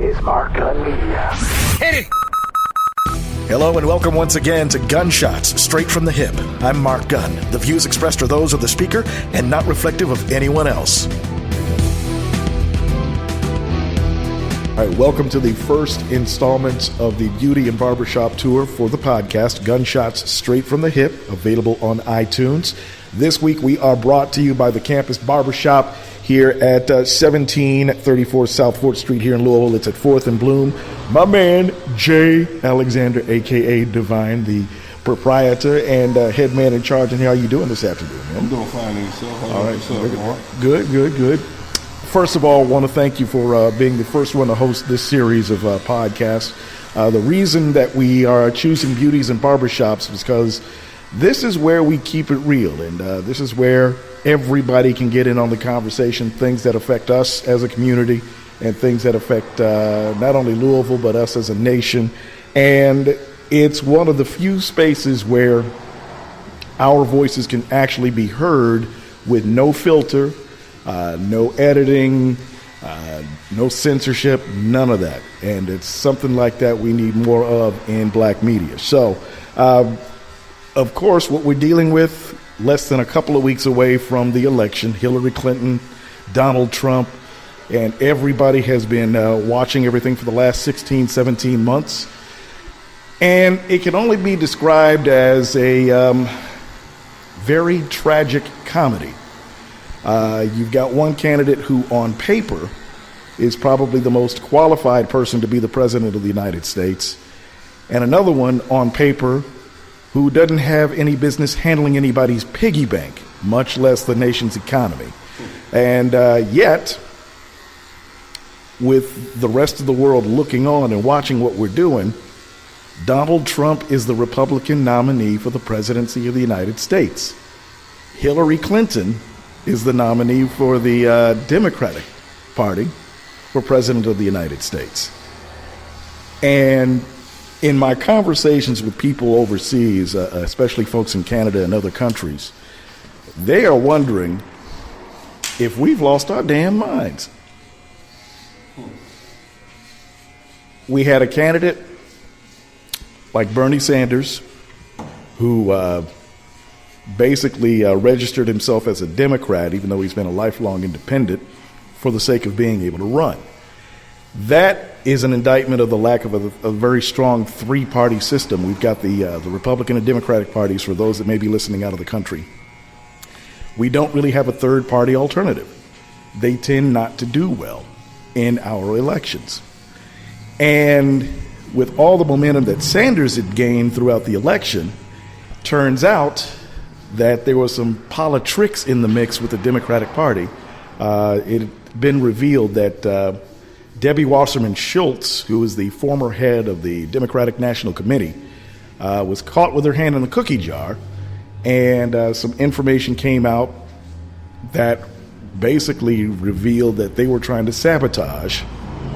is Mark Gunn Media. Hit it! Hello and welcome once again to Gunshots Straight from the Hip. I'm Mark Gunn. The views expressed are those of the speaker and not reflective of anyone else. All right, welcome to the first installment of the Beauty and Barbershop Tour for the podcast, Gunshots Straight from the Hip, available on iTunes. This week we are brought to you by the Campus Barbershop here at 1734 South 4th Street here in Louisville. It's at 4th and Bloom. My man, Jay Alexander, a.k.a. Divine, the proprietor and head man in charge. And how are you doing this afternoon, man? I'm doing fine, and yourself? All right. Good. First of all, I want to thank you for being the first one to host this series of podcasts. The reason that we are choosing Beauties and Barbershops is because this is where we keep it real, and this is where everybody can get in on the conversation, things that affect us as a community and things that affect not only Louisville, but us as a nation. And it's one of the few spaces where our voices can actually be heard with no filter, no editing, no censorship, none of that. And it's something like that we need more of in black media. So, of course, what we're dealing with, less than a couple of weeks away from the election, Hillary Clinton, Donald Trump, and everybody has been watching everything for the last 16, 17 months. And it can only be described as a very tragic comedy. You've got one candidate who, on paper, is probably the most qualified person to be the president of the United States, and another one, on paper, who doesn't have any business handling anybody's piggy bank, much less the nation's economy. And yet, with the rest of the world looking on and watching what we're doing, Donald Trump is the Republican nominee for the presidency of the United States. Hillary Clinton is the nominee for the Democratic Party for president of the United States. And in my conversations with people overseas, especially folks in Canada and other countries, they are wondering if we've lost our damn minds. We had a candidate like Bernie Sanders who basically registered himself as a Democrat, even though he's been a lifelong independent, for the sake of being able to run. That is an indictment of the lack of a very strong three-party system. We've got the Republican and Democratic parties, for those that may be listening out of the country. We don't really have a third-party alternative. They tend not to do well in our elections. And with all the momentum that Sanders had gained throughout the election, turns out that there was some politics in the mix with the Democratic Party. It had been revealed that Debbie Wasserman Schultz, who is the former head of the Democratic National Committee, was caught with her hand in the cookie jar, and some information came out that basically revealed that they were trying to sabotage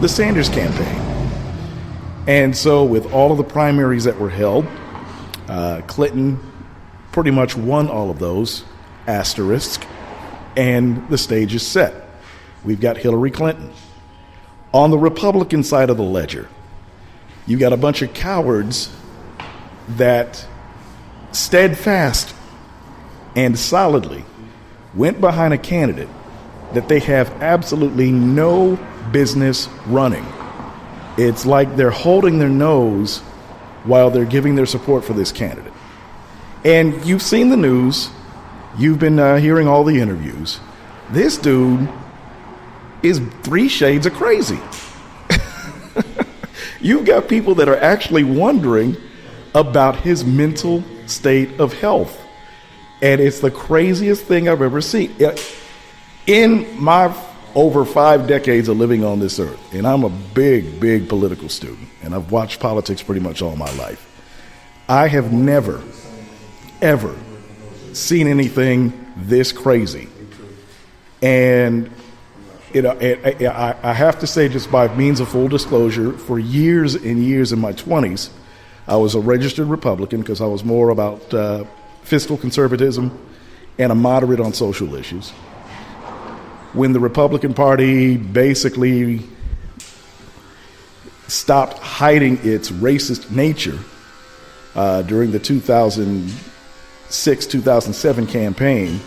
the Sanders campaign. And so with all of the primaries that were held, Clinton pretty much won all of those, asterisk, and the stage is set. We've got Hillary Clinton. On the Republican side of the ledger, you got a bunch of cowards that steadfast and solidly went behind a candidate that they have absolutely no business running. It's like they're holding their nose while they're giving their support for this candidate. And you've seen the news. You've been hearing all the interviews. This dude is 3 shades of crazy. You've got people that are actually wondering about his mental state of health. And it's the craziest thing I've ever seen. In my over 5 decades of living on this earth, and I'm a big political student, and I've watched politics pretty much all my life, I have never, ever seen anything this crazy. And I have to say, just by means of full disclosure, for years and years in my 20s, I was a registered Republican because I was more about fiscal conservatism and a moderate on social issues. When the Republican Party basically stopped hiding its racist nature during the 2006-2007 campaign,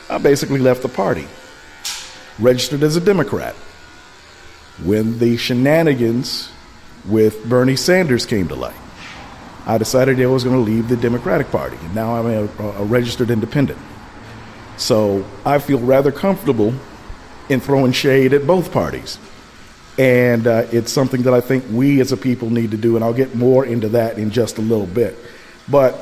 I basically left the party, registered as a Democrat. When the shenanigans with Bernie Sanders came to light, I decided I was going to leave the Democratic Party, and now I'm a registered independent. So I feel rather comfortable in throwing shade at both parties. And it's something that I think we as a people need to do, and I'll get more into that in just a little bit. But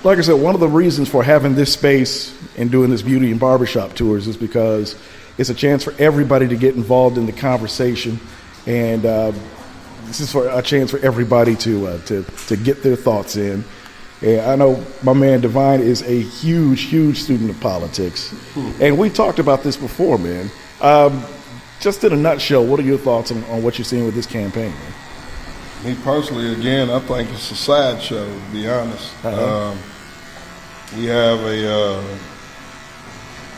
like I said, one of the reasons for having this space and doing this beauty and barbershop tours is because it's a chance for everybody to get involved in the conversation, and this is for a chance for everybody to get their thoughts in. And I know my man Divine is a huge student of politics, and we talked about this before, man. Just in a nutshell, what are your thoughts on what you're seeing with this campaign, man? Me personally, again, I think it's a sideshow, to be honest. We have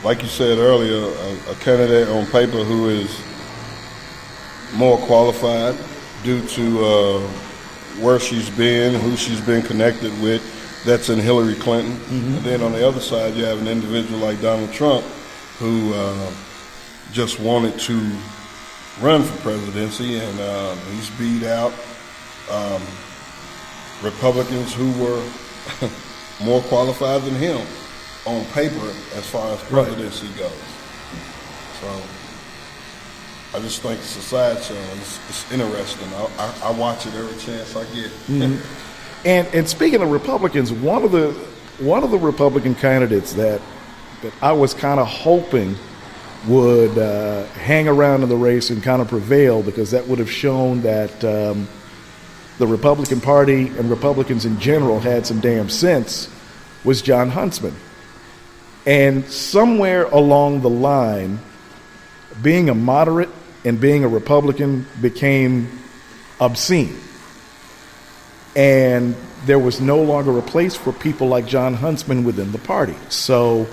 like you said earlier, a candidate on paper who is more qualified due to where she's been, who she's been connected with. That's in Hillary Clinton. Mm-hmm. And then on the other side, you have an individual like Donald Trump who just wanted to run for presidency, and he's beat out Republicans who were more qualified than him on paper as far as presidency goes. So I just think it's a sideshow. It's interesting. I watch it every chance I get. Mm-hmm. And speaking of Republicans, one of the Republican candidates that I was kind of hoping would hang around in the race and kind of prevail, because that would have shown that the Republican Party and Republicans in general had some damn sense, was John Huntsman. And somewhere along the line, being a moderate and being a Republican became obscene. And there was no longer a place for people like John Huntsman within the party. So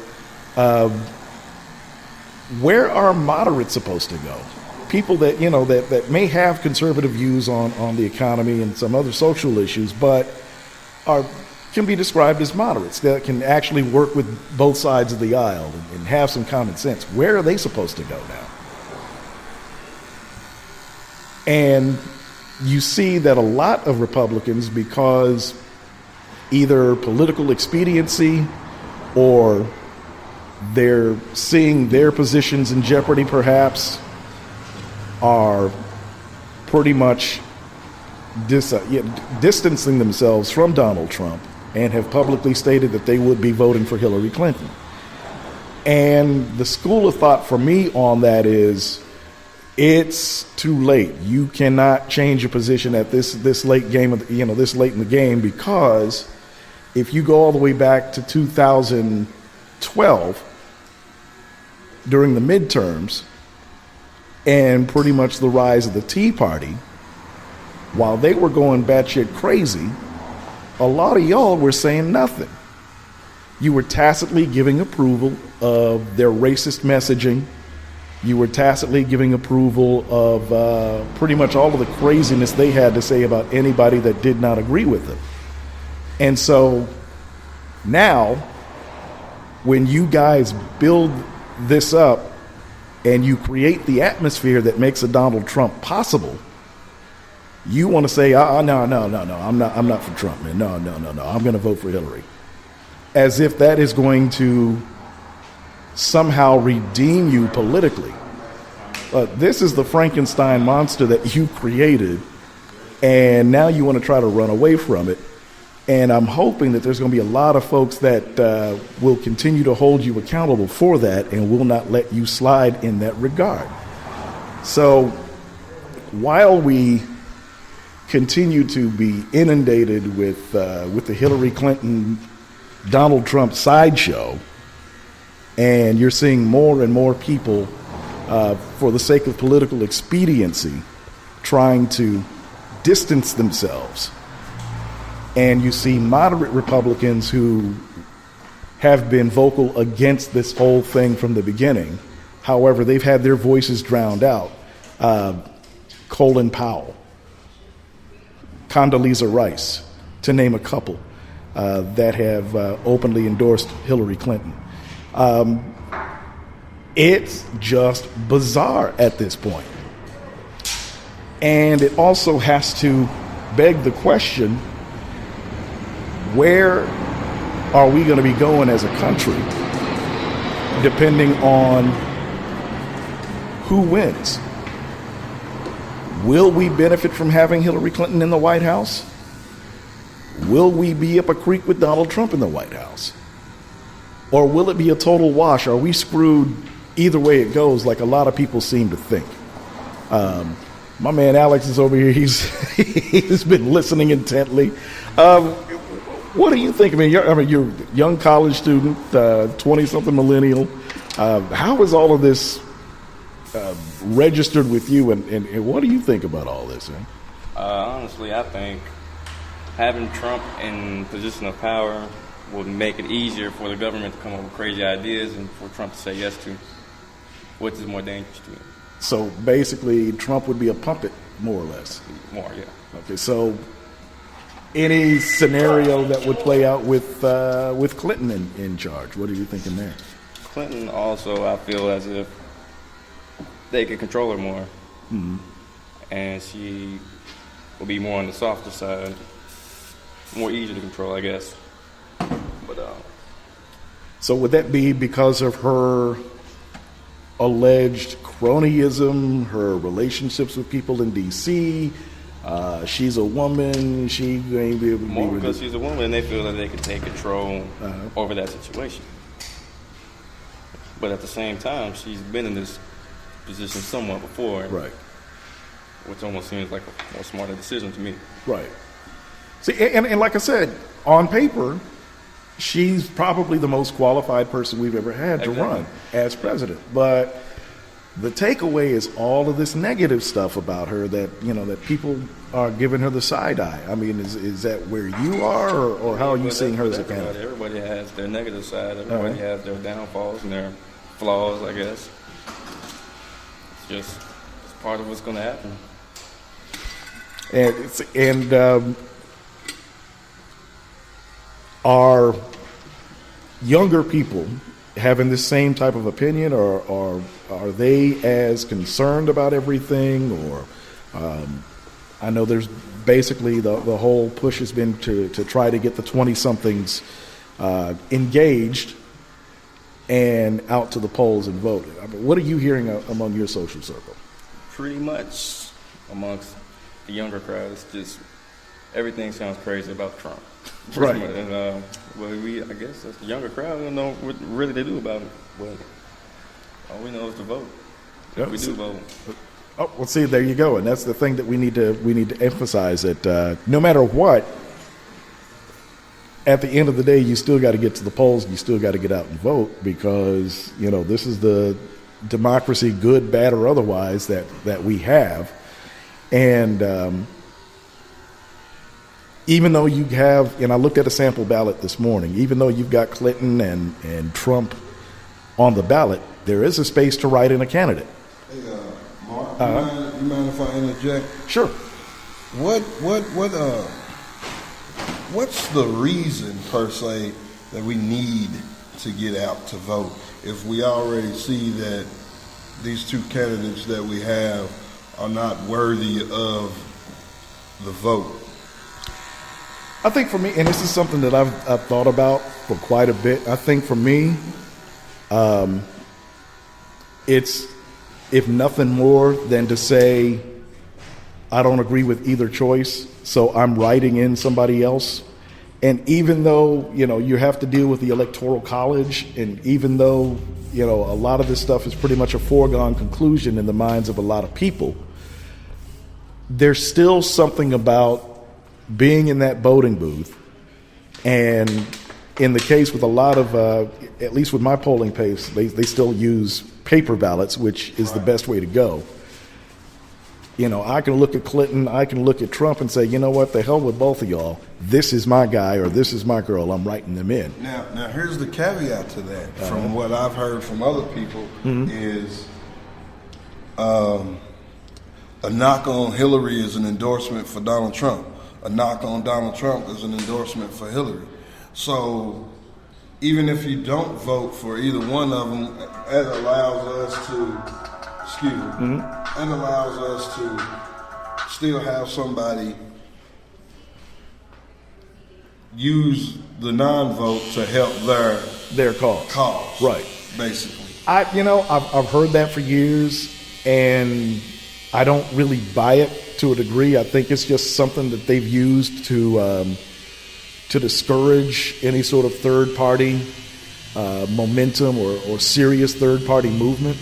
where are moderates supposed to go? People that, that may have conservative views on the economy and some other social issues, but can be described as moderates, that can actually work with both sides of the aisle and have some common sense. Where are they supposed to go now? And you see that a lot of Republicans, because either political expediency or they're seeing their positions in jeopardy perhaps, are pretty much distancing themselves from Donald Trump and have publicly stated that they would be voting for Hillary Clinton. And the school of thought for me on that is, it's too late. You cannot change your position at this late game this late in the game, because if you go all the way back to 2012 during the midterms and pretty much the rise of the Tea Party, while they were going batshit crazy, a lot of y'all were saying nothing. You were tacitly giving approval of their racist messaging. You were tacitly giving approval of pretty much all of the craziness they had to say about anybody that did not agree with them. And so now, when you guys build this up and you create the atmosphere that makes a Donald Trump possible, you want to say, no, I'm not for Trump, man. No, I'm going to vote for Hillary. As if that is going to somehow redeem you politically. This is the Frankenstein monster that you created, and now you want to try to run away from it. And I'm hoping that there's going to be a lot of folks that will continue to hold you accountable for that and will not let you slide in that regard. So while we continue to be inundated with the Hillary Clinton, Donald Trump sideshow, and you're seeing more and more people, for the sake of political expediency, trying to distance themselves. And you see moderate Republicans who have been vocal against this whole thing from the beginning. However, they've had their voices drowned out. Colin Powell, Condoleezza Rice, to name a couple that have openly endorsed Hillary Clinton. It's just bizarre at this point. And it also has to beg the question, where are we going to be going as a country depending on who wins? Will we benefit from having Hillary Clinton in the White House? Will we be up a creek with Donald Trump in the White House? Or will it be a total wash? Are we screwed either way it goes, like a lot of people seem to think? My man Alex is over here. He's been listening intently. What do you think? I mean, you're a young college student, 20-something millennial. How is all of this registered with you, and what do you think about all this? Man? Honestly, I think having Trump in position of power will make it easier for the government to come up with crazy ideas and for Trump to say yes to, which is more dangerous to me. So basically, Trump would be a puppet, more or less. More, yeah. Okay, so any scenario that would play out with Clinton in charge, what are you thinking there? Clinton also, I feel as if they could control her more, and she will be more on the softer side, more easy to control, I guess. But so would that be because of her alleged cronyism, her relationships with people in D.C.? She's a woman. She ain't be able to more because she's a woman, and they feel that they can take control over that situation. But at the same time, she's been in this position somewhat before, right? Which almost seems like a more smarter decision to me. Right. See, and like I said, on paper, she's probably the most qualified person we've ever had to run as president. But the takeaway is all of this negative stuff about her that, that people are giving her the side eye. I mean, is that where you are, or how are you seeing her as a candidate? Everybody has their negative side. Everybody has their downfalls and their flaws, I guess. It's part of what's going to happen. And are younger people having the same type of opinion, or are they as concerned about everything? Or I know there's basically the whole push has been to try to get the 20-somethings engaged and out to the polls and vote. What are you hearing among your social circle? Pretty much amongst the younger crowd, it's just everything sounds crazy about Trump. Right. And I guess that's the younger crowd. We don't know what really they do about it. But all we know is to vote. Yep. We do vote. Oh, well, see, there you go, and that's the thing that we need to emphasize, that no matter what, at the end of the day, you still got to get to the polls, and you still got to get out and vote, because this is the democracy, good, bad, or otherwise, that we have. And even though you have, and I looked at a sample ballot this morning, even though you've got Clinton and Trump on the ballot, there is a space to write in a candidate. Hey, Mark, you mind if I interject? Sure. What's the reason, per se, that we need to get out to vote if we already see that these two candidates that we have are not worthy of the vote? I think for me, and this is something that I've thought about for quite a bit, I think for me, it's, if nothing more than to say, I don't agree with either choice, so I'm writing in somebody else. And even though, you have to deal with the Electoral College, and even though, a lot of this stuff is pretty much a foregone conclusion in the minds of a lot of people, there's still something about being in that voting booth. And in the case with a lot of, at least with my polling place, they still use paper ballots, which is the best way to go. I can look at Clinton, I can look at Trump and say, you know what, the hell with both of y'all. This is my guy or this is my girl. I'm writing them in. Now here's the caveat to that. From what I've heard from other people is a knock on Hillary is an endorsement for Donald Trump. a knock on Donald Trump is an endorsement for Hillary. So even if you don't vote for either one of them, it allows us to, it allows us to still have somebody use the non-vote to help their cause. Right. Basically. I've heard that for years, and I don't really buy it to a degree. I think it's just something that they've used to discourage any sort of third party momentum or serious third party movement.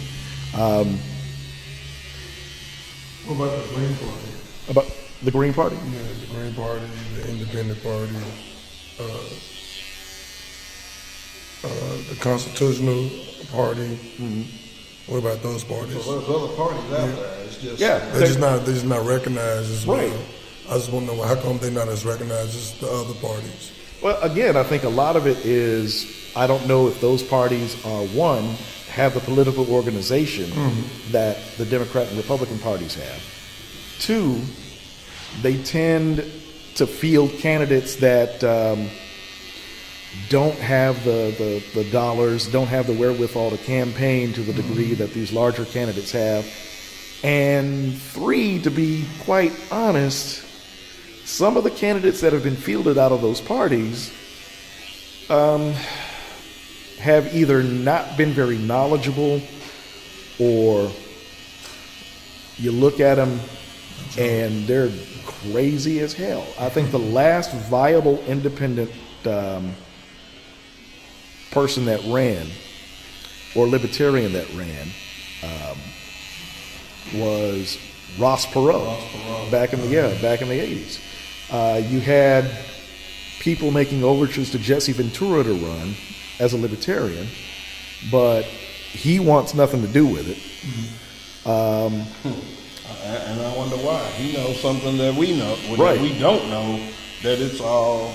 What about the Green Party? About the Green Party? Yeah, the Green Party, the Independent Party, the Constitutional Party. What about those parties? So there's other parties out there. It's just They're just not recognized as right. well. I just want to know how come they're not as recognized as the other parties. Well, again, I think a lot of it is I don't know if those parties are one have the political organization that the Democrat and Republican parties have. Two, they tend to field candidates that don't have the dollars, don't have the wherewithal to campaign to the degree that these larger candidates have. And three, to be quite honest, some of the candidates that have been fielded out of those parties have either not been very knowledgeable, or you look at them and they're crazy as hell. I think the last viable independent person that ran, or libertarian that ran, was Ross Perot, back in the 80s. You had people making overtures to Jesse Ventura to run as a libertarian, but he wants nothing to do with it. and I wonder why. He knows something that we know, Right. that we don't know, that it's all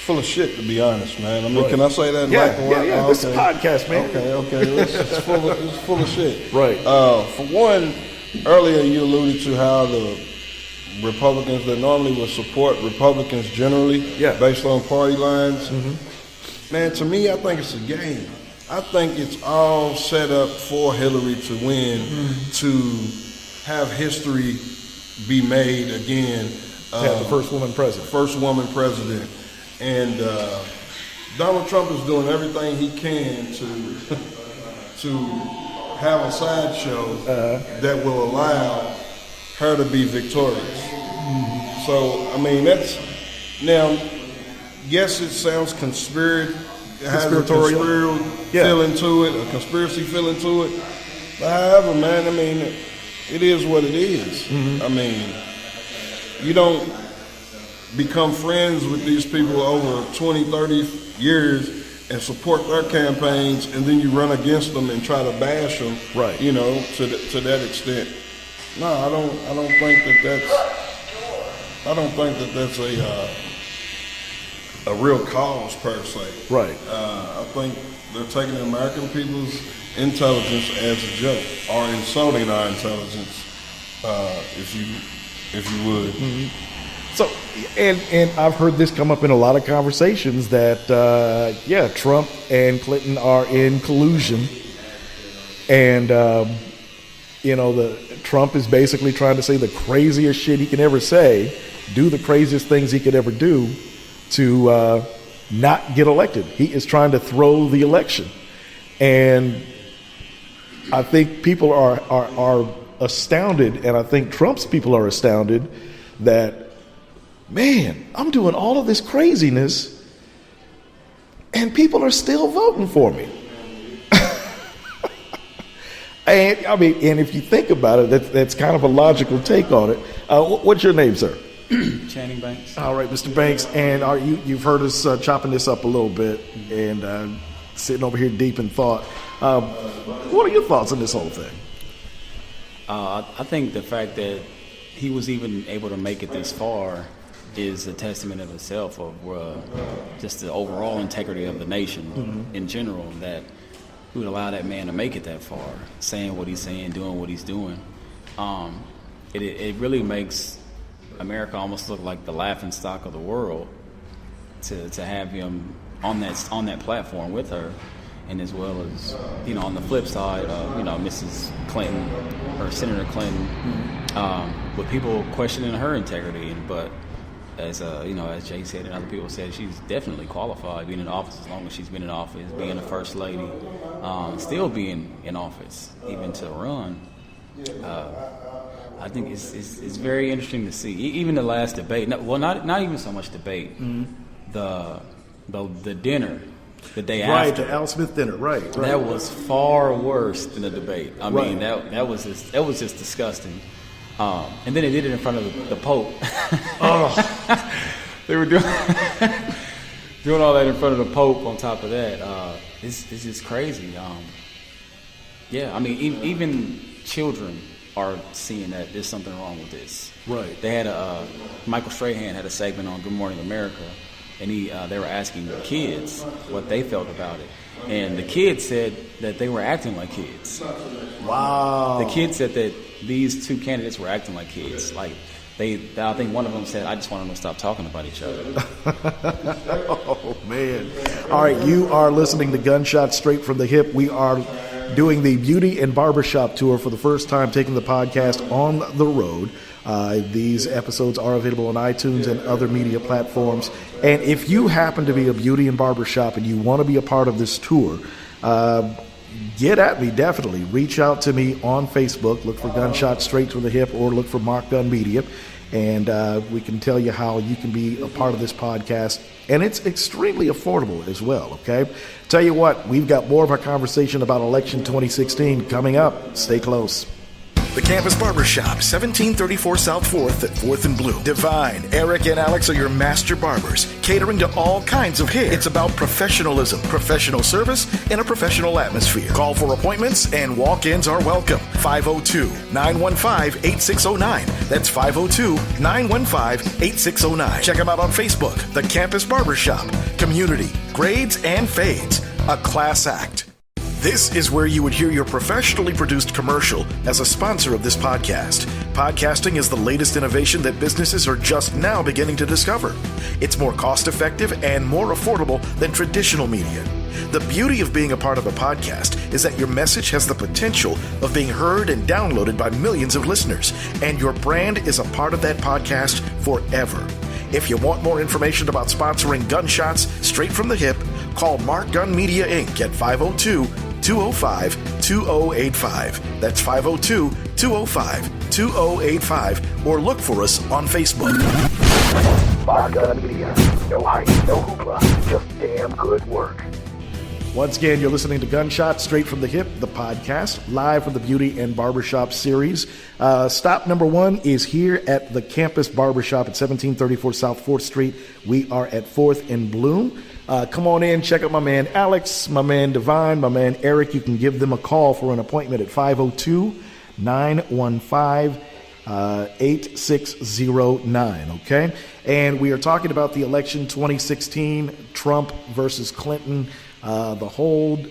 full of shit, to be honest, man. I mean, Right. can I say that in black and white? Yeah. Oh, This is a podcast, man. Okay. It's full of shit. Right. For one, earlier you alluded to how the Republicans that normally would support Republicans generally, based on party lines. Man, to me, I think it's a game. I think it's all set up for Hillary to win, to have history be made again. The first woman president. And Donald Trump is doing everything he can to have a sideshow that will allow her to be victorious. So, I mean, that's now. Yes, it sounds conspiratorial. It has a conspiratorial feeling to it, a conspiracy feeling to it. But however, man, I mean, it is what it is. I mean, you don't become friends with these people over 20, 30 years and support their campaigns, and then you run against them and try to bash them, Right. you know, to that extent. No, I don't think that that's a real cause per se. Right. I think they're taking the American people's intelligence as a joke, or insulting our intelligence, if you would. So, and I've heard this come up in a lot of conversations that, Trump and Clinton are in collusion. And, Trump is basically trying to say the craziest shit he can ever say, do the craziest things he could ever do to not get elected. He is trying to throw the election. And I think people are astounded, and I think Trump's people are astounded that, man, I'm doing all of this craziness and people are still voting for me. And I mean, and if you think about it, that's kind of a logical take on it. What's your name, sir? Channing Banks. All right, Mr. Banks, and you've heard us chopping this up a little bit and sitting over here deep in thought. What are your thoughts on this whole thing? I think the fact that he was even able to make it this far is a testament of itself of just the overall integrity of the nation in general, that he would allow that man to make it that far, saying what he's saying, doing what he's doing. it really makes America almost look like the laughing stock of the world to have him on that platform with her, and as well as on the flip side, Mrs. Clinton or Senator Clinton, with people questioning her integrity, but as as Jay said and other people said, she's definitely qualified being in office as long as she's been in office, being a first lady, still being in office, even to run. I think it's very interesting to see. Even the last debate, not even so much debate, the dinner the day after. Right, the Al Smith dinner, right. That was far worse than the debate. I mean, that was just disgusting. And then they did it in front of the Pope. Oh. They were doing all that in front of the Pope. On top of that, it's just crazy. Yeah, I mean, even children are seeing that there's something wrong with this. Right. They had Michael Strahan had a segment on Good Morning America, and they were asking the kids what they felt about it, and the kids said that they were acting like kids. Wow. The kids said that these two candidates were acting like kids. Like I think one of them said, "I just want them to stop talking about each other." Oh man! All right, you are listening to Gunshots Straight from the Hip. We are doing the Beauty and Barbershop Tour for the first time, taking the podcast on the road. These episodes are available on iTunes and other media platforms. And if you happen to be a beauty and barbershop and you want to be a part of this tour, get at me, definitely. Reach out to me on Facebook. Look for Gunshots Straight from the Hip or look for Mark Gunn Media. And we can tell you how you can be a part of this podcast. And it's extremely affordable as well, okay? Tell you what, we've got more of our conversation about election 2016 coming up. Stay close. The Campus Barbershop, 1734 South 4th at 4th and Blue. Divine, Eric, and Alex are your master barbers, catering to all kinds of hair. It's about professionalism, professional service, and a professional atmosphere. Call for appointments, and walk-ins are welcome. 502-915-8609. That's 502-915-8609. Check them out on Facebook. The Campus Barbershop. Community, grades, and fades. A class act. This is where you would hear your professionally produced commercial as a sponsor of this podcast. Podcasting is the latest innovation that businesses are just now beginning to discover. It's more cost-effective and more affordable than traditional media. The beauty of being a part of a podcast is that your message has the potential of being heard and downloaded by millions of listeners, and your brand is a part of that podcast forever. If you want more information about sponsoring Gunshots Straight from the Hip, call Mark Gunn Media Inc. at 502-205-2085. That's 502-205-2085. Or look for us on Facebook. Mark Gunn Media. No hype, no hoopla, just damn good work. Once again, you're listening to Gunshots Straight from the Hip, the podcast, live from the Beauty and Barbershop series. Stop number one is here at the Campus Barbershop at 1734 South 4th Street. We are at 4th and Bloom. Come on in, check out my man Alex, my man Divine, my man Eric. You can give them a call for an appointment at 502-915-8609, okay? And we are talking about the election 2016, Trump versus Clinton, the whole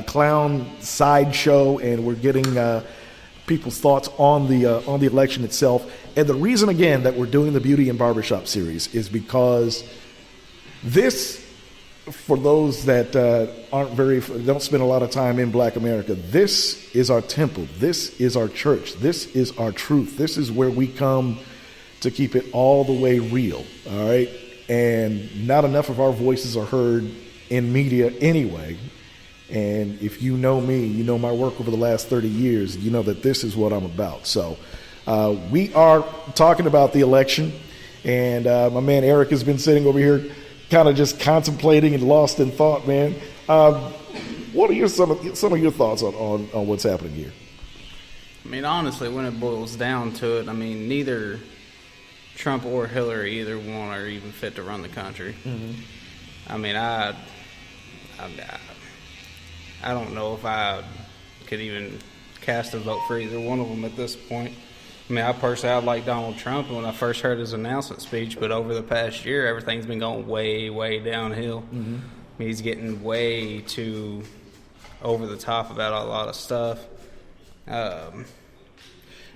clown sideshow, and we're getting people's thoughts on the election itself. And the reason, again, that we're doing the Beauty and Barbershop series is because this, for those that don't spend a lot of time in Black America, this is our temple. This is our church. This is our truth. This is where we come to keep it all the way real, all right? And not enough of our voices are heard in media anyway. And if you know me, you know my work over the last 30 years, you know that this is what I'm about. So we are talking about the election, and my man Eric has been sitting over here kind of just contemplating and lost in thought, man. What are some of your thoughts on what's happening here? I mean, honestly, when it boils down to it, I mean, neither Trump or Hillary, either one are even fit to run the country. Mm-hmm. I mean, I don't know if I could even cast a vote for either one of them at this point. I mean, I like Donald Trump when I first heard his announcement speech, but over the past year, everything's been going way, way downhill. Mm-hmm. I mean, he's getting way too over the top about a lot of stuff.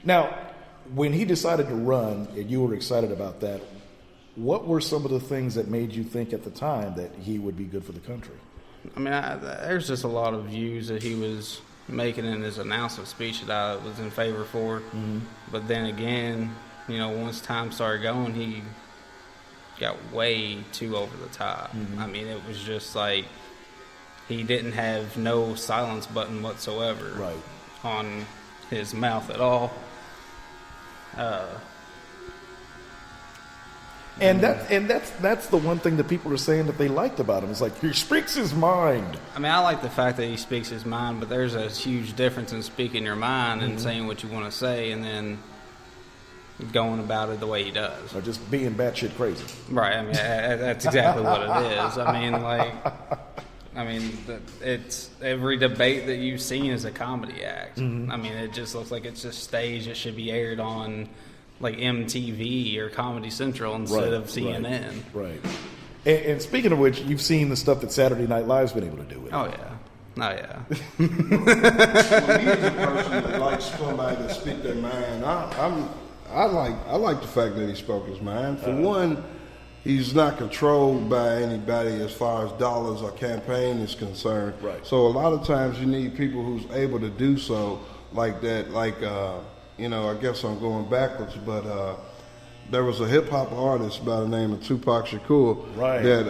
Now, when he decided to run, and you were excited about that, what were some of the things that made you think at the time that he would be good for the country? I mean, there's just a lot of views that he was making in his announcement speech that I was in favor for. Mm-hmm. But then again, once time started going, he got way too over the top. Mm-hmm. I mean, it was just like he didn't have no silence button whatsoever on his mouth at all. And that's the one thing that people are saying that they liked about him. It's like he speaks his mind. I mean, I like the fact that he speaks his mind, but there's a huge difference in speaking your mind and saying what you want to say, and then going about it the way he does, or just being batshit crazy. Right. I mean, that's exactly what it is. I mean, it's every debate that you've seen is a comedy act. Mm-hmm. I mean, it just looks like it's just staged. It should be aired on like MTV or Comedy Central instead of CNN. Right. And speaking of which, you've seen the stuff that Saturday Night Live's been able to do with it. Oh, yeah. Well, he is a person that likes somebody to speak their mind. I like the fact that he spoke his mind. For one, he's not controlled by anybody as far as dollars or campaign is concerned. Right. So a lot of times you need people who's able to do so like that. Like, I guess I'm going backwards, but there was a hip-hop artist by the name of Tupac Shakur that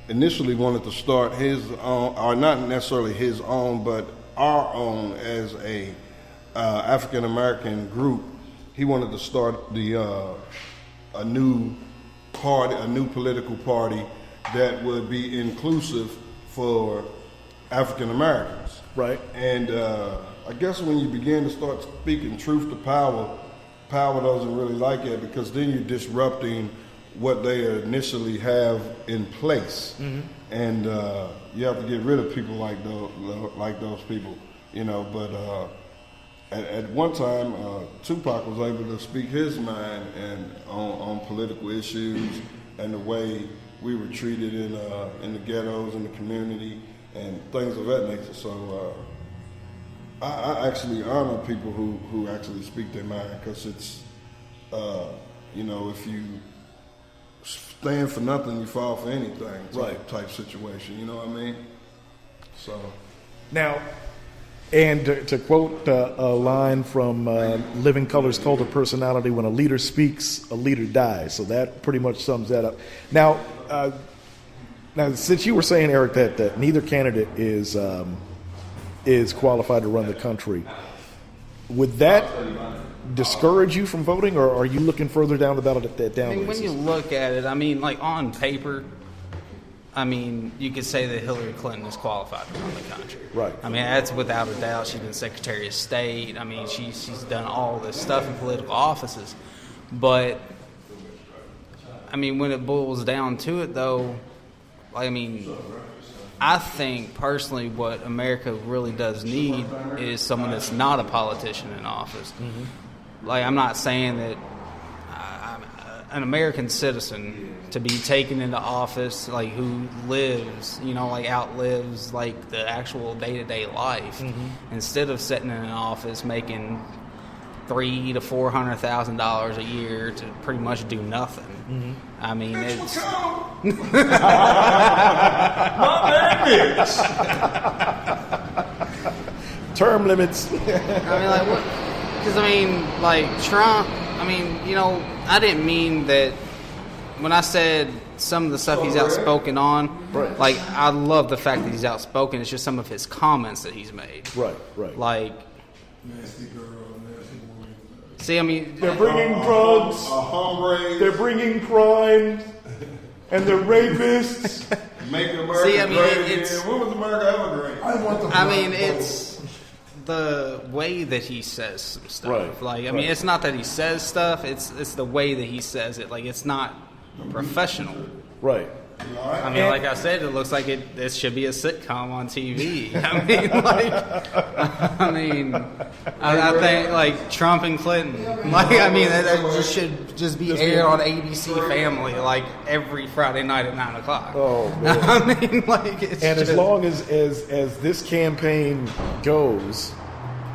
initially wanted to start his own, or not necessarily his own, but our own as a African-American group. He wanted to start a new party, a new political party that would be inclusive for African Americans. Right. And I guess when you begin to start speaking truth to power, power doesn't really like it because then you're disrupting what they initially have in place. Mm-hmm. And you have to get rid of people like those people, but at one time, Tupac was able to speak his mind and on political issues and the way we were treated in the ghettos in the community and things of that nature. So I actually honor people who actually speak their mind because it's if you stand for nothing, you fall for anything type situation. You know what I mean? So now. And to quote a line from Living Color's Cult of Personality, when a leader speaks, a leader dies. So that pretty much sums that up. Now, since you were saying, Eric, that neither candidate is qualified to run the country, would that discourage you from voting, or are you looking further down the ballot at that down? I mean, when you look at it, I mean, like on paper, I mean, you could say that Hillary Clinton is qualified to run the country. Right. I mean, that's without a doubt. She's been Secretary of State. I mean, she's done all this stuff in political offices. But, I mean, when it boils down to it, though, I mean, I think personally what America really does need is someone that's not a politician in office. Mm-hmm. Like, I'm not saying that an American citizen to be taken into office, like who lives, outlives like the actual day-to-day life, instead of sitting in an office making $300,000 to $400,000 a year to pretty much do nothing. Mm-hmm. I mean, it's term limits. I mean, like what? Because I mean, like Trump. I mean, I didn't mean that when I said some of the stuff he's outspoken on. Right. Like, I love the fact that he's outspoken. It's just some of his comments that he's made. Right. Like, nasty girl, nasty woman. See, I mean, they're bringing drugs. They're bringing crime, and they're rapists. Make America See, I mean, great it's. again. When was America ever great? I mean, it's the way that he says some stuff. Right. Like, I mean, it's not that he says stuff. It's the way that he says it. Like, it's not professional. Right. I mean, like I said, it looks like this should be a sitcom on TV. I think like Trump and Clinton. Like, I mean, that just should just be aired on ABC Family like every Friday night at 9:00. Oh man. I mean, like, it's and just, as long as this campaign goes,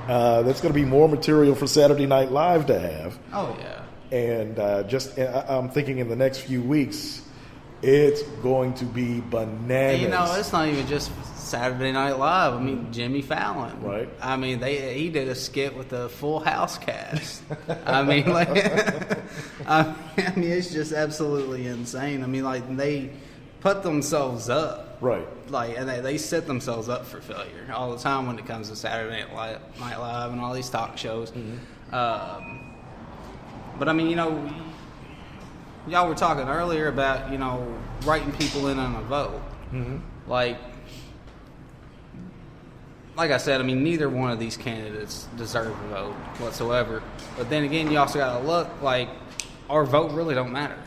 That's going to be more material for Saturday Night Live to have. Oh yeah. And I'm thinking in the next few weeks, it's going to be bananas. And, it's not even just Saturday Night Live. I mean, Jimmy Fallon. Right. I mean, he did a skit with the Full House cast. I mean, like, I mean, it's just absolutely insane. I mean, like, they put themselves up. Right. Like, and they set themselves up for failure all the time when it comes to Saturday Night Live and all these talk shows. But I mean, y'all were talking earlier about, writing people in on a vote. Like I said, I mean, neither one of these candidates deserve a vote whatsoever. But then again, you also got to look, like, our vote really don't matter.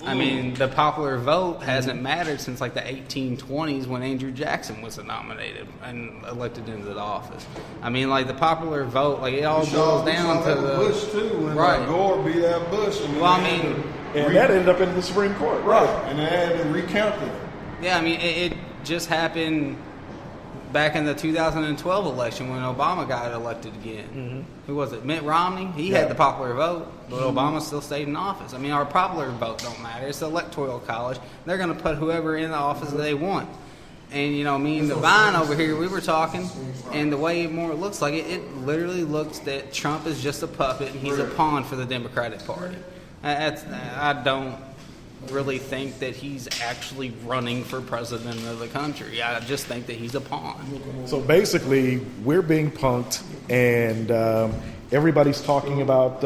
I mean, the popular vote hasn't mattered since, like, the 1820s when Andrew Jackson was nominated and elected into the office. I mean, like, the popular vote, like, it all boils down to the... Bush, too, when right. Gore beat that Bush. Well, I mean... And that ended up in the Supreme Court. Right. And they had to recount it. Yeah, I mean, it just happened back in the 2012 election when Obama got elected again. Who was it? Mitt Romney? He had the popular vote, but Obama still stayed in office. I mean, our popular vote don't matter. It's the electoral college. They're going to put whoever in the office that they want. And, me and Devine over here, we were talking, and the way it more looks like it literally looks that Trump is just a puppet and he's a pawn for the Democratic Party. I don't really think that he's actually running for president of the country. I just think that he's a pawn. So basically, we're being punked, and everybody's talking about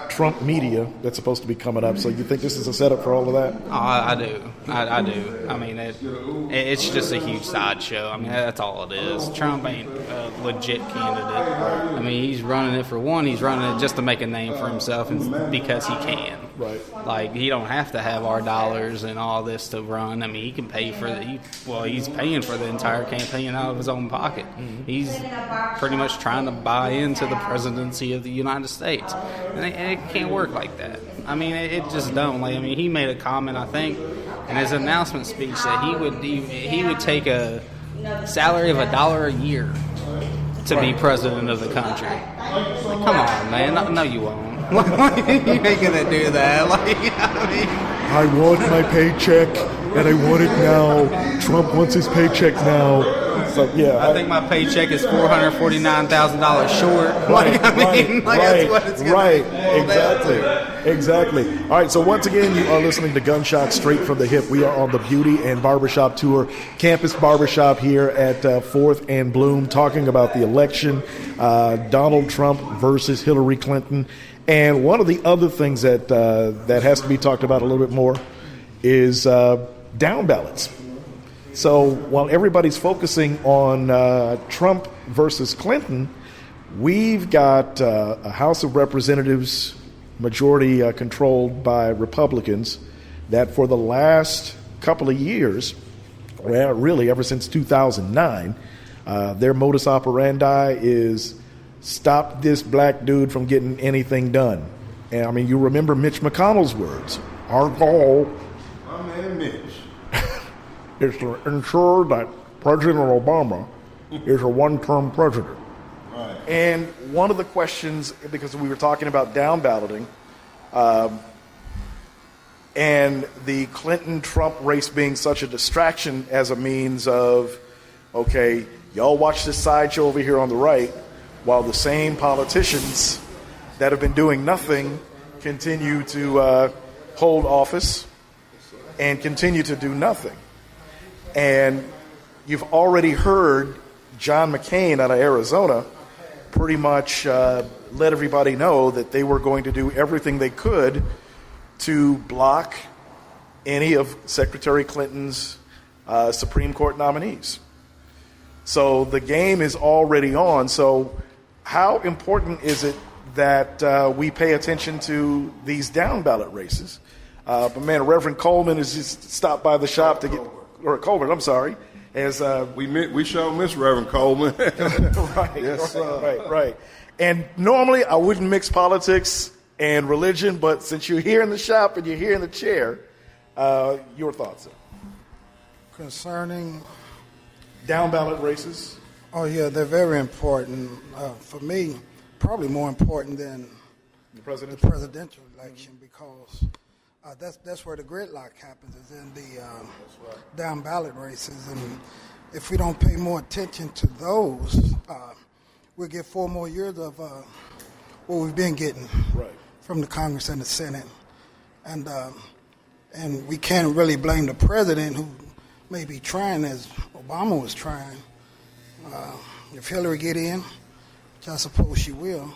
Trump media that's supposed to be coming up. So you think this is a setup for all of that? Oh, I do. I do. I mean, it's just a huge sideshow. I mean, that's all it is. Trump ain't a legit candidate. I mean, he's running it for one. He's running it just to make a name for himself and because he can. Right. Like, he don't have to have our dollars and all this to run. I mean, he can pay for he's paying for the entire campaign out of his own pocket. He's pretty much trying to buy into the presidency of the United States. And it can't work like that. I mean, it just don't. Like, I mean, he made a comment, I think, in his announcement speech that he would take a salary of $1 a year to be president of the country. Like, come on, man. No, you won't. You ain't gonna do that. Like, I mean, I want my paycheck, and I want it now. Trump wants his paycheck now. So yeah, I think my paycheck is $449,000 short. Like, that's what it's gonna be. Exactly. All right. So once again, you are listening to Gunshots Straight from the Hip. We are on the Beauty and Barbershop Tour, Campus Barbershop here at 4th and Bloom, talking about the election, Donald Trump versus Hillary Clinton. And one of the other things that has to be talked about a little bit more is down ballots. So while everybody's focusing on Trump versus Clinton, we've got a House of Representatives majority controlled by Republicans that for the last couple of years, well, really ever since 2009, their modus operandi is stop this black dude from getting anything done. And I mean, you remember Mitch McConnell's words. Our goal, My man Mitch. is to ensure that President Obama is a one-term president. Right. And one of the questions, because we were talking about down balloting, and the Clinton-Trump race being such a distraction as a means of, okay, y'all watch this sideshow over here on the right, while the same politicians that have been doing nothing continue to hold office and continue to do nothing. And you've already heard John McCain out of Arizona pretty much let everybody know that they were going to do everything they could to block any of Secretary Clinton's Supreme Court nominees. So the game is already on. So how important is it that we pay attention to these down ballot races? But man, Reverend Coleman has just stopped by the shop to get, or Coleman, I'm sorry, as We sure miss Reverend Coleman. right, Yes, right. And normally I wouldn't mix politics and religion, but since you're here in the shop and you're here in the chair, your thoughts, sir? Concerning, Down ballot races. Oh yeah, they're very important. For me, probably more important than the presidential election because that's where the gridlock happens, is in the down ballot races. And if we don't pay more attention to those, we'll get 4 more years of what we've been getting from the Congress and the Senate. And we can't really blame the president, who may be trying as Obama was trying. If Hillary get in, which I suppose she will,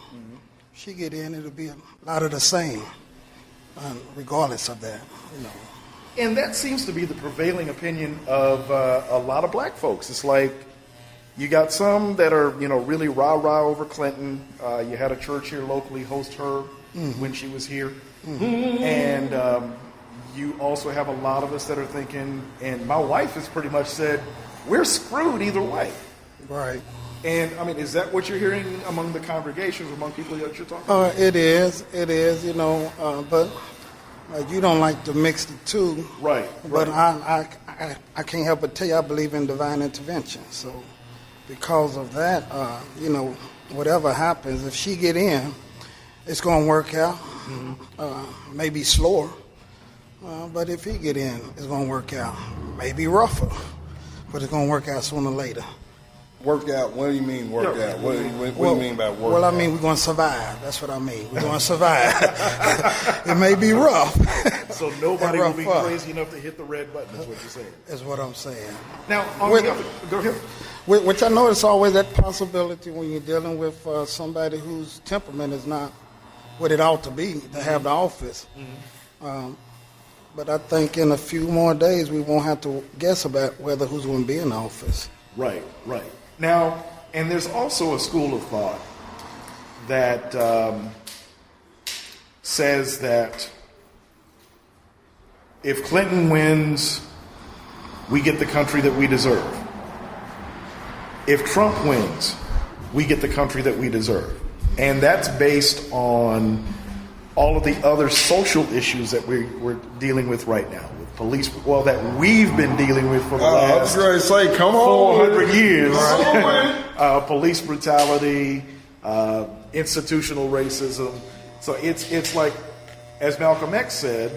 she get in, it'll be a lot of the same, regardless of that, you know. And that seems to be the prevailing opinion of a lot of black folks. It's like you got some that are, really rah-rah over Clinton. You had a church here locally host her when she was here. And you also have a lot of us that are thinking, and my wife has pretty much said, we're screwed either way. Right. And, I mean, is that what you're hearing among the congregations, among people that you're talking to? It is, but you don't like to mix the two. Right. But I can't help but tell you I believe in divine intervention. So because of that, whatever happens, if she get in, it's going to work out. Maybe slower. But if he get in, it's going to work out. Maybe rougher, but it's going to work out sooner or later. Work out? What do you mean work out? What do you mean by work out? Well, I mean, we're going to survive. That's what I mean. We're going to survive. It may be rough. So nobody will be crazy enough to hit the red button, is what you're saying. Is what I'm saying. Now, go ahead. Which I know it's always that possibility when you're dealing with somebody whose temperament is not what it ought to be to have the office. But I think in a few more days we won't have to guess about whether who's going to be in office. Right. Now, and there's also a school of thought that says that if Clinton wins, we get the country that we deserve. If Trump wins, we get the country that we deserve. And that's based on all of the other social issues that we're dealing with right now. With police, that we've been dealing with for the last 400 years. Police brutality, institutional racism. So it's like, as Malcolm X said,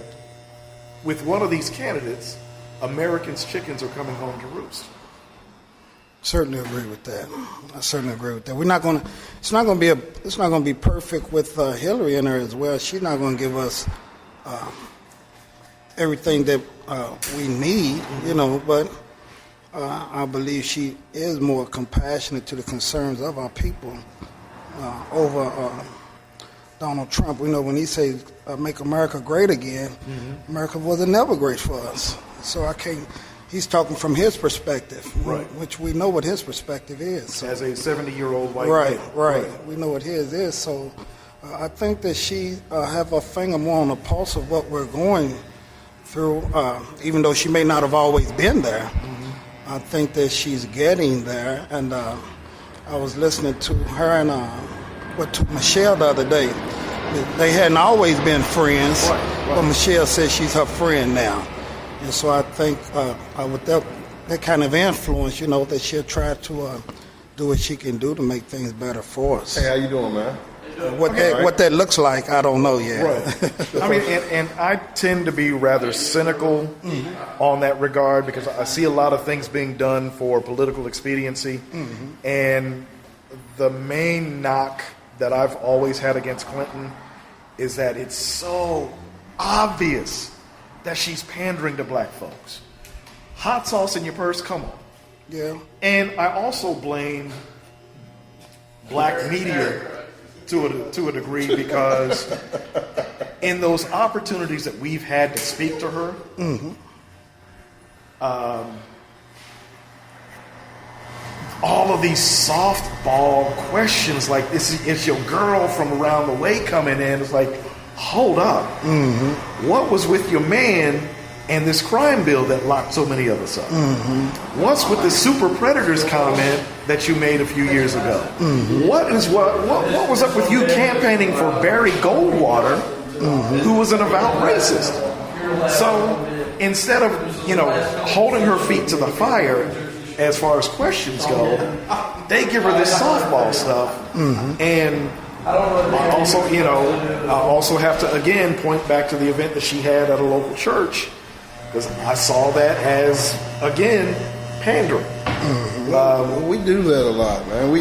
with one of these candidates, Americans' chickens are coming home to roost. Certainly agree with that. I certainly agree with that. We're not going to. It's not going to be perfect with Hillary in there as well. She's not going to give us everything that we need, But I believe she is more compassionate to the concerns of our people over Donald Trump. We know when he says "Make America Great Again," America wasn't never great for us. So I can't. He's talking from his perspective, which we know what his perspective is. So. As a 70-year-old white man. Right. We know what his is. So I think that she have a finger more on the pulse of what we're going through, even though she may not have always been there. I think that she's getting there. And I was listening to her and to Michelle the other day. They hadn't always been friends, but Michelle says she's her friend now. And so I think with that kind of influence, that she'll try to do what she can do to make things better for us. Hey, how you doing, man? What that looks like, I don't know yet. Right. I mean, and I tend to be rather cynical on that regard because I see a lot of things being done for political expediency. And the main knock that I've always had against Clinton is that it's so obvious that she's pandering to black folks. Hot sauce in your purse, come on. Yeah. And I also blame black media to a degree because in those opportunities that we've had to speak to her, all of these softball questions like this is your girl from around the way coming in. It's like, hold up. What was with your man and this crime bill that locked so many of us up? What's with the super predators comment that you made a few years ago? What was up with you campaigning for Barry Goldwater, who was an avowed racist? So instead of holding her feet to the fire as far as questions go, they give her this softball stuff, and also, I also have to again point back to the event that she had at a local church, because I saw that as again pandering. We do that a lot, man. We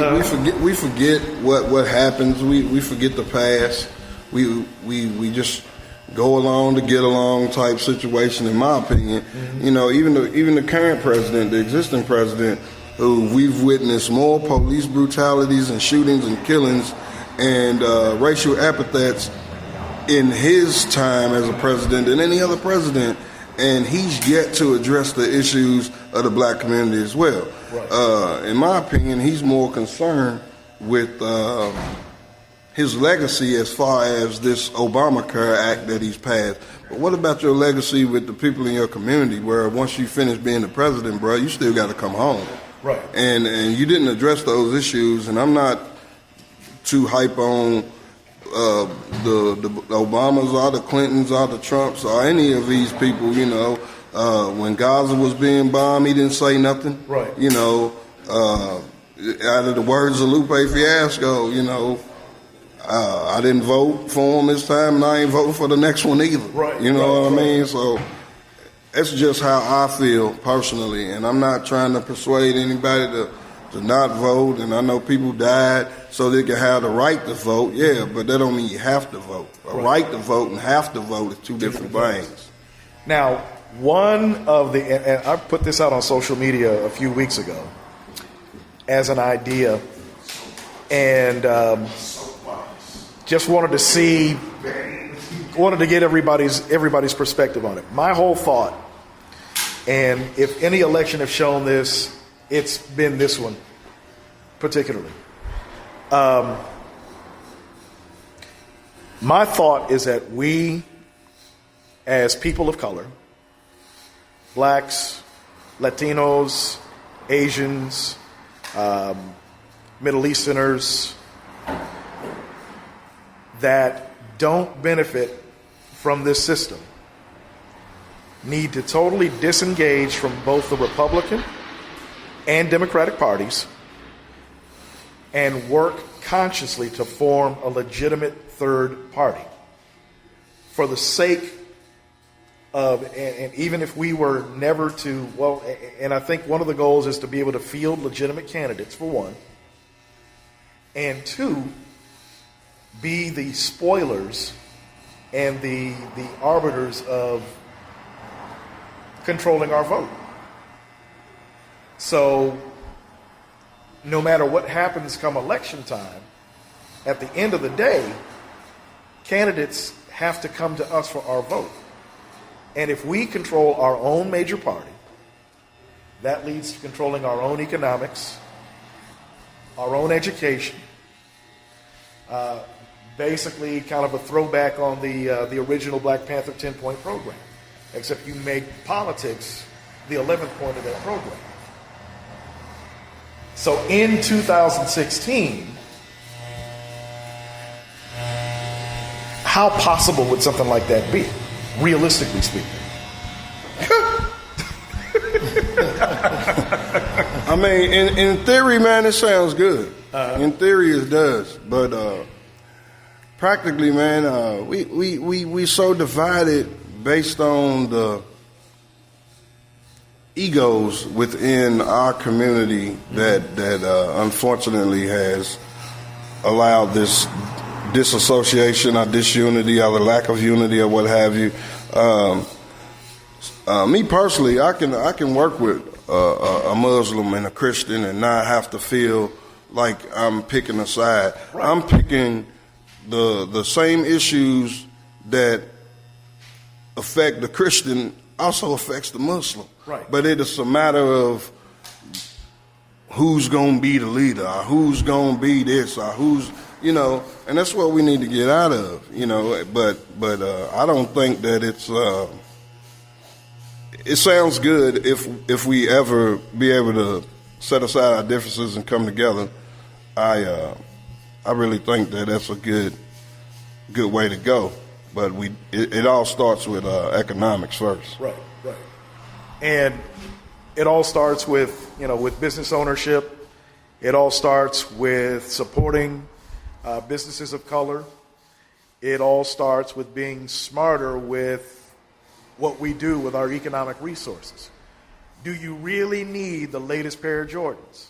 forget what happens. We forget the past. We just go along to get along type situation. In my opinion, even the current president, the existing president, who we've witnessed more police brutalities and shootings and killings and racial epithets in his time as a president than any other president, and he's yet to address the issues of the black community as well. Right. In my opinion, he's more concerned with his legacy as far as this Obamacare Act that he's passed. But what about your legacy with the people in your community, where once you finish being the president, bro, you still got to come home. Right. And you didn't address those issues, and I'm not too hype on the Obamas or the Clintons or the Trumps or any of these people. When Gaza was being bombed, he didn't say nothing. Right. Out of the words of Lupe Fiasco, I didn't vote for him this time, and I ain't voting for the next one either. Right. What I mean? So that's just how I feel personally, and I'm not trying to persuade anybody to not vote. And I know people died so they can have the right to vote. Yeah, but that don't mean you have to vote. A right to vote and have to vote is two different things. Now, one of the, and I put this out on social media a few weeks ago as an idea, and just wanted to get everybody's perspective on it. My whole thought, and if any election have shown this, it's been this one particularly. My thought is that we, as people of color, blacks, Latinos, Asians, Middle Easterners, that don't benefit from this system, need to totally disengage from both the Republican and Democratic parties and work consciously to form a legitimate third party for the sake of, and even if we were never to, and I think one of the goals is to be able to field legitimate candidates, for one, and two, be the spoilers and the arbiters of controlling our vote. So no matter what happens come election time, at the end of the day, candidates have to come to us for our vote. And if we control our own major party, that leads to controlling our own economics, our own education, basically kind of a throwback on the original Black Panther 10-point program, except you make politics the 11th point of that program. So in 2016, how possible would something like that be, realistically speaking? I mean, in theory, man, it sounds good. In theory, it does. But practically, man, we so divided based on the egos within our community that unfortunately has allowed this disassociation or disunity or the lack of unity or what have you. Me personally, I can work with a Muslim and a Christian and not have to feel like I'm picking a side. Right. I'm picking the same issues that affect the Christian also affects the Muslim. Right. But it is a matter of who's going to be the leader, or who's going to be this, or who's, and that's what we need to get out of, But I don't think that it sounds good if we ever be able to set aside our differences and come together. I really think that that's a good way to go. But it all starts with economics first. Right. And it all starts with, with business ownership It all starts with supporting businesses of color. It all starts with being smarter with what we do with our economic resources. Do you really need the latest pair of Jordans?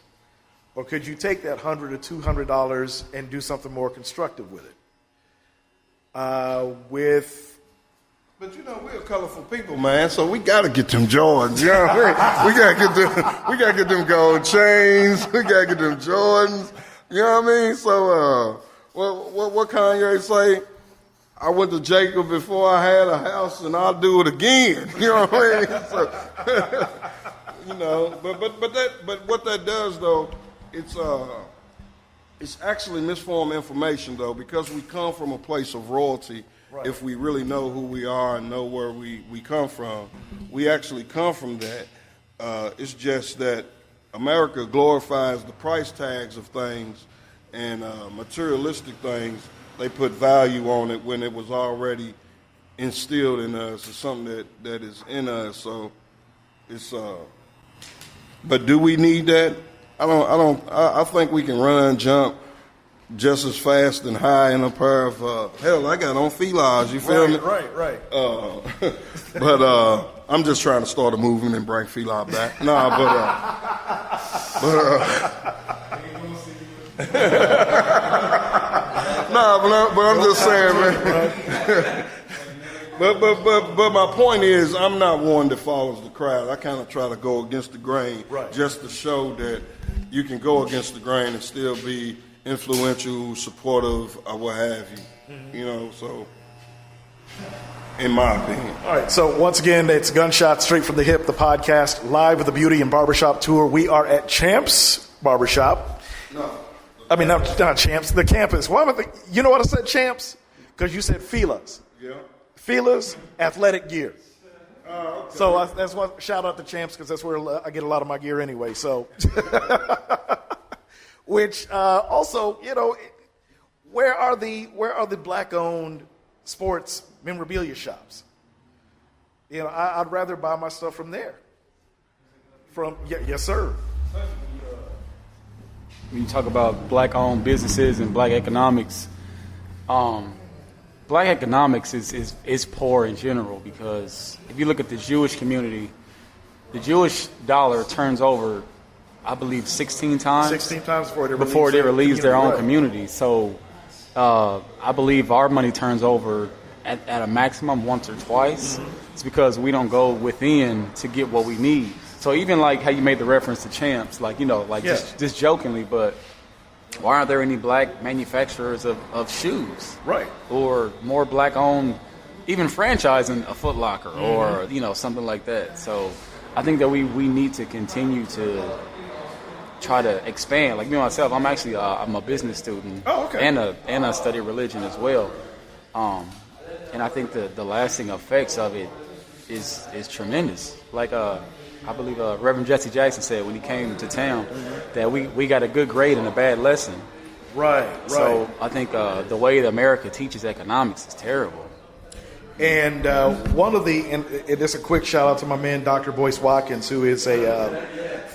Or could you take that $100 or $200 and do something more constructive with it? But you know, we're colorful people, man, so we gotta get them Jordans. You know what I mean? We gotta get them gold chains. We gotta get them Jordans. You know what I mean? So, what Kanye say? I went to Jacob before I had a house, and I'll do it again. You know what I mean? So, you know, but what that does though, it's actually misformed information though, because we come from a place of royalty. Right. If we really know who we are and know where we come from, we actually come from that. It's just that America glorifies the price tags of things and materialistic things. They put value on it when it was already instilled in us. It's something that is in us. So it's. But do we need that? I think we can run, jump just as fast and high in a pair of hell. I got on felines. You feel me? Right. But I'm just trying to start a movement and bring feline back. Nah, but I'm just saying, man. but my point is, I'm not one that follows the crowd. I kind of try to go against the grain, just to show that you can go against the grain and still be influential, supportive, or what have you. You know, so in my opinion. All right, so once again, it's Gunshot Straight from the Hip, the podcast, live with the Beauty and Barbershop Tour. We are at Champs Barbershop. Not Champs, the campus. You know what I said, Champs? Because you said Filas. Yeah. Filas, athletic gear. Okay. So that's one shout out to Champs, because that's where I get a lot of my gear anyway. So, which also, you know, where are the black-owned sports memorabilia shops? You know, I'd rather buy my stuff from there. Yes, sir. When you talk about black-owned businesses and black economics, black economics is poor in general, because if you look at the Jewish community, the Jewish dollar turns over, I believe, 16 times. 16 times before they release their own community. So I believe our money turns over at a maximum once or twice. It's because we don't go within to get what we need. So even like how you made the reference to Champs, just jokingly, but why aren't there any black manufacturers of shoes? Right. Or more black-owned, even franchising a Foot Locker or, you know, something like that. So I think that we need to continue to try to expand. Like me myself, I'm actually I'm a business student. Oh, okay. And I study religion as well. And I think the lasting effects of it is tremendous. Like I believe Reverend Jesse Jackson said when he came to town that we got a good grade and a bad lesson. Right. So I think the way that America teaches economics is terrible. And and it's a quick shout out to my man, Dr. Boyce Watkins, who is a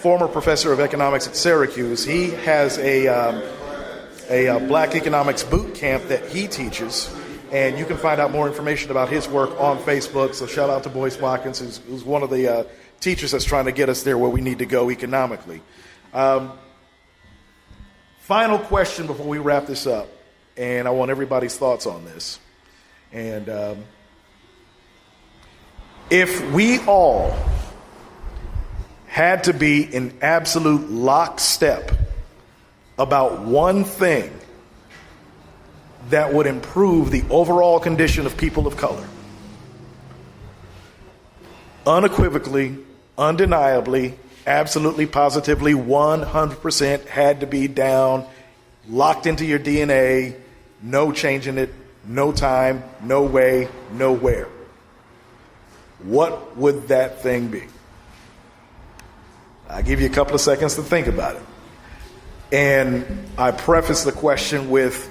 former professor of economics at Syracuse. He has a black economics boot camp that he teaches. And you can find out more information about his work on Facebook. So shout out to Boyce Watkins, who's one of the teachers that's trying to get us there where we need to go economically. Final question before we wrap this up, and I want everybody's thoughts on this. And if we all had to be in absolute lockstep about one thing that would improve the overall condition of people of color, unequivocally, undeniably, absolutely, positively, 100% had to be down, locked into your DNA, no changing it, no time, no way, nowhere. What would that thing be? I'll give you a couple of seconds to think about it. And I preface the question with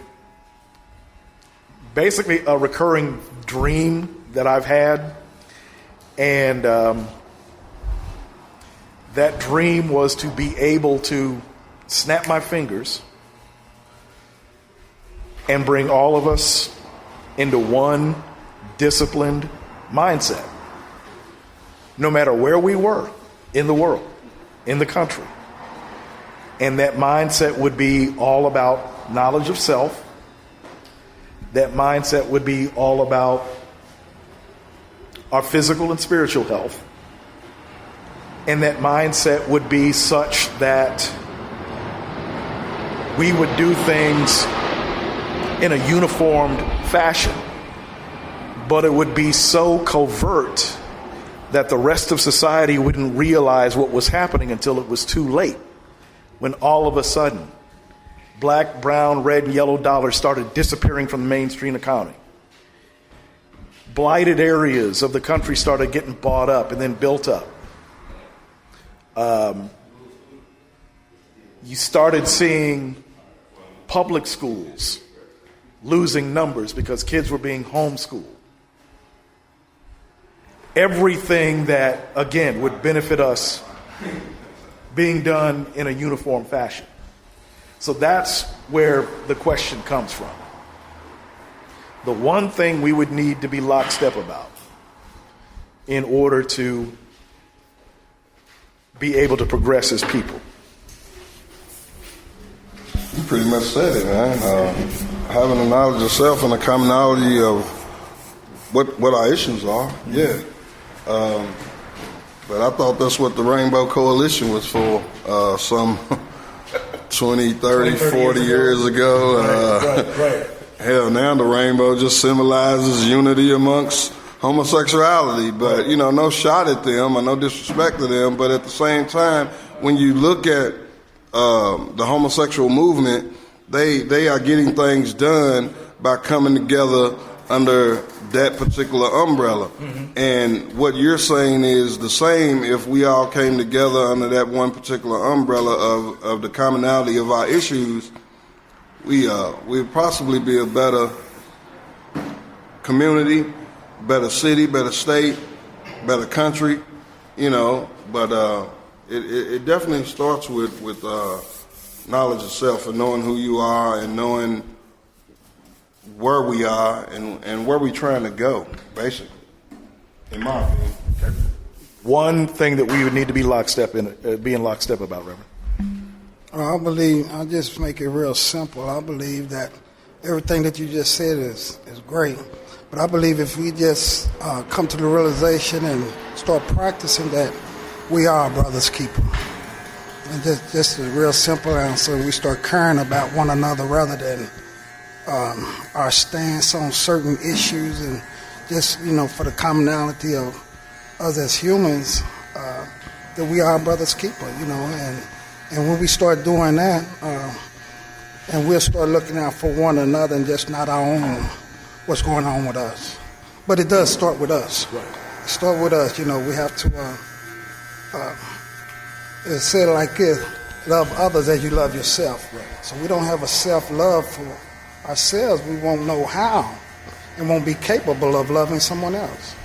basically a recurring dream that I've had. And that dream was to be able to snap my fingers and bring all of us into one disciplined mindset, no matter where we were in the world, in the country. And that mindset would be all about knowledge of self. That mindset would be all about our physical and spiritual health. And that mindset would be such that we would do things in a uniformed fashion, but it would be so covert that the rest of society wouldn't realize what was happening until it was too late, when all of a sudden black, brown, red, and yellow dollars started disappearing from the mainstream economy. Blighted areas of the country started getting bought up and then built up. You started seeing public schools losing numbers because kids were being homeschooled. Everything that, again, would benefit us being done in a uniform fashion. So that's where the question comes from. The one thing we would need to be lockstep about in order to be able to progress as people. You pretty much said it, man. Having a knowledge of self and a commonality of what our issues are, yeah. But I thought that's what the Rainbow Coalition was for some 20, 30, 40 years ago. Right. Hell, now the rainbow just symbolizes unity amongst homosexuality. But, no shot at them or no disrespect to them. But at the same time, when you look at the homosexual movement, they are getting things done by coming together under that particular umbrella. Mm-hmm. And what you're saying is the same if we all came together under that one particular umbrella of the commonality of our issues. We'd possibly be a better community, better city, better state, better country, but it definitely starts with knowledge of self and knowing who you are and knowing where we are and where we're trying to go, basically, in my opinion. One thing that we would need to be be in lockstep about, Reverend. I'll just make it real simple. I believe that everything that you just said is great. But I believe if we just come to the realization and start practicing that we are a brother's keeper. And just a real simple answer. We start caring about one another rather than our stance on certain issues, and just, for the commonality of us as humans, that we are a brother's keeper, and when we start doing that, and we'll start looking out for one another and just not our own, what's going on with us. But it does start with us. Right. Start with us. We have to, it's said like this, love others as you love yourself. Right. So we don't have a self-love for ourselves. We won't know how and won't be capable of loving someone else.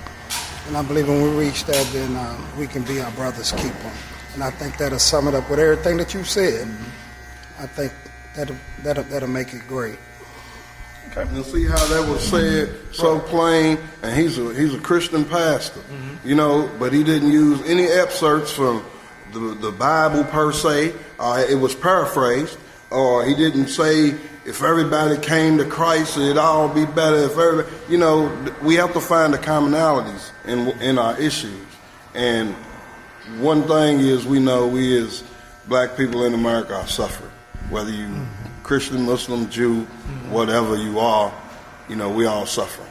And I believe when we reach that, then we can be our brother's keeper. And I think that'll sum it up with everything that you said. I think that'll make it great. Okay. And see how that was said so plain, and he's a Christian pastor, but he didn't use any excerpts from the Bible per se. It was paraphrased, or he didn't say if everybody came to Christ, it'd all be better. If everybody, we have to find the commonalities in our issues. And one thing is, we know we as black people in America are suffering. Whether you Christian, Muslim, Jew, whatever you are, we all suffering.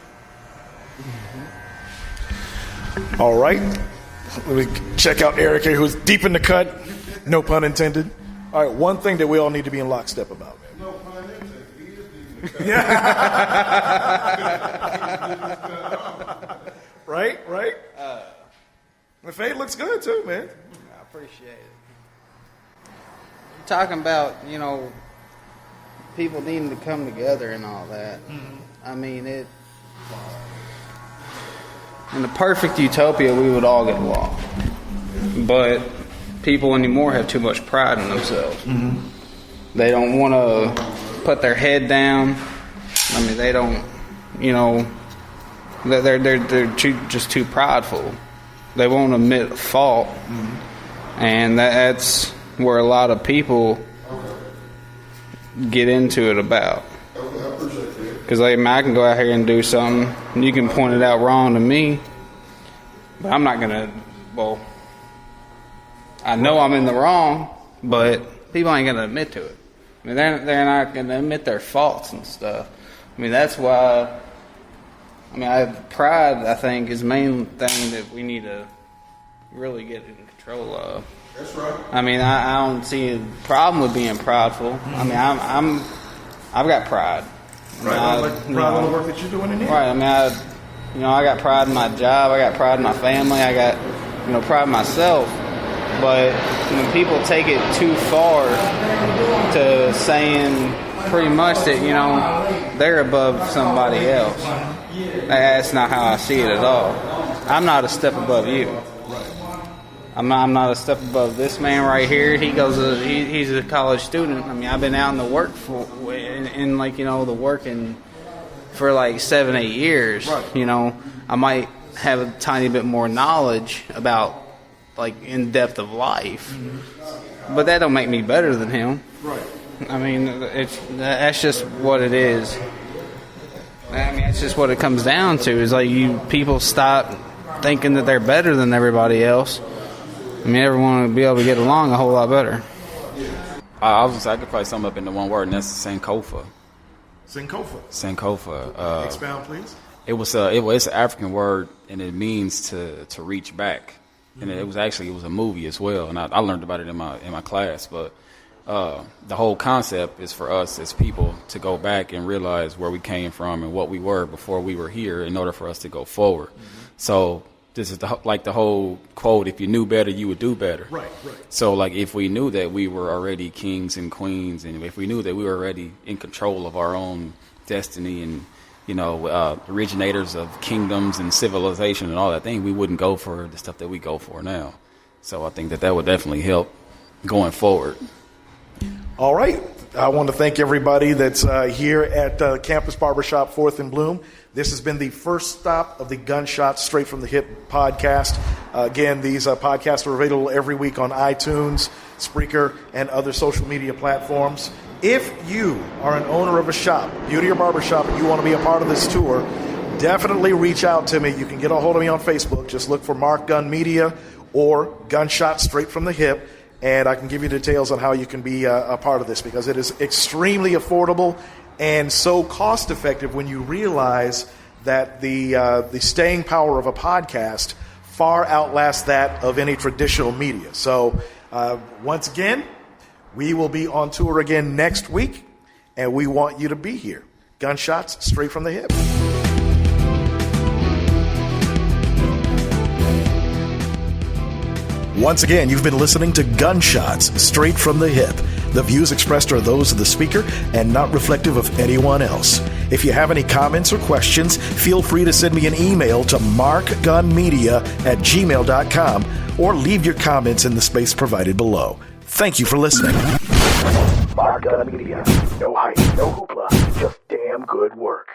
All right. Let me check out Eric here, who's deep in the cut. No pun intended. All right, one thing that we all need to be in lockstep about, man. No pun intended. He is deep in the cut. Right? The fade looks good too, man. I appreciate it. You're talking about, people needing to come together and all that. Mm-hmm. I mean, in the perfect utopia, we would all get along. But people anymore have too much pride in themselves. Mm-hmm. They don't want to put their head down. I mean, they don't, you know, they're just too prideful. They won't admit fault, and that's where a lot of people get into it about. Because I can go out here and do something, and you can point it out wrong to me, but I'm not gonna. Well, I know I'm in the wrong, but people ain't gonna admit to it. I mean, they're not gonna admit their faults and stuff. I mean, that's why. I mean, pride, I think, is the main thing that we need to really get in control of. That's right. I mean, I don't see a problem with being prideful. I mean, I've got pride. Right, pride on the work that you're doing in here. Right. I mean, I got pride in my job. I got pride in my family. I got, pride in myself. But when people take it too far to saying pretty much that, they're above somebody else, that's not how I see it at all. I'm not a step above you. I'm not a step above this man right here. He's a college student. I mean, I've been out in the work the working for like 7-8 years. Right. I might have a tiny bit more knowledge about like in depth of life, but that don't make me better than him. Right. I mean, that's just what it is. I mean, that's just what it comes down to. Is like people stop thinking that they're better than everybody else. I mean, everyone would be able to get along a whole lot better. I could probably sum up into one word, and that's Sankofa. Sankofa. Expound, please. It's an African word, and it means to reach back. And it was a movie as well, and I learned about it in my class. But the whole concept is for us as people to go back and realize where we came from and what we were before we were here, in order for us to go forward. So this is the whole quote: "If you knew better, you would do better." Right. So like, if we knew that we were already kings and queens, and if we knew that we were already in control of our own destiny and originators of kingdoms and civilization and all that thing, we wouldn't go for the stuff that we go for now. So I think that would definitely help going forward. All right. I want to thank everybody that's here at Campus Barbershop 4th and Bloom. This has been the first stop of the Gunshots Straight from the Hip podcast. Again, these podcasts are available every week on iTunes, Spreaker, and other social media platforms. If you are an owner of a shop, beauty or barbershop, and you want to be a part of this tour, definitely reach out to me. You can get a hold of me on Facebook. Just look for Mark Gun Media or Gunshots Straight from the Hip, and I can give you details on how you can be a part of this, because it is extremely affordable and so cost effective when you realize that the staying power of a podcast far outlasts that of any traditional media. So once again, we will be on tour again next week, and we want you to be here. Gunshots Straight from the Hip. Once again, you've been listening to Gunshots Straight from the Hip. The views expressed are those of the speaker and not reflective of anyone else. If you have any comments or questions, feel free to send me an email to markgunmedia@gmail.com or leave your comments in the space provided below. Thank you for listening. Mark Gun Media. No hype, no hoopla, just damn good work.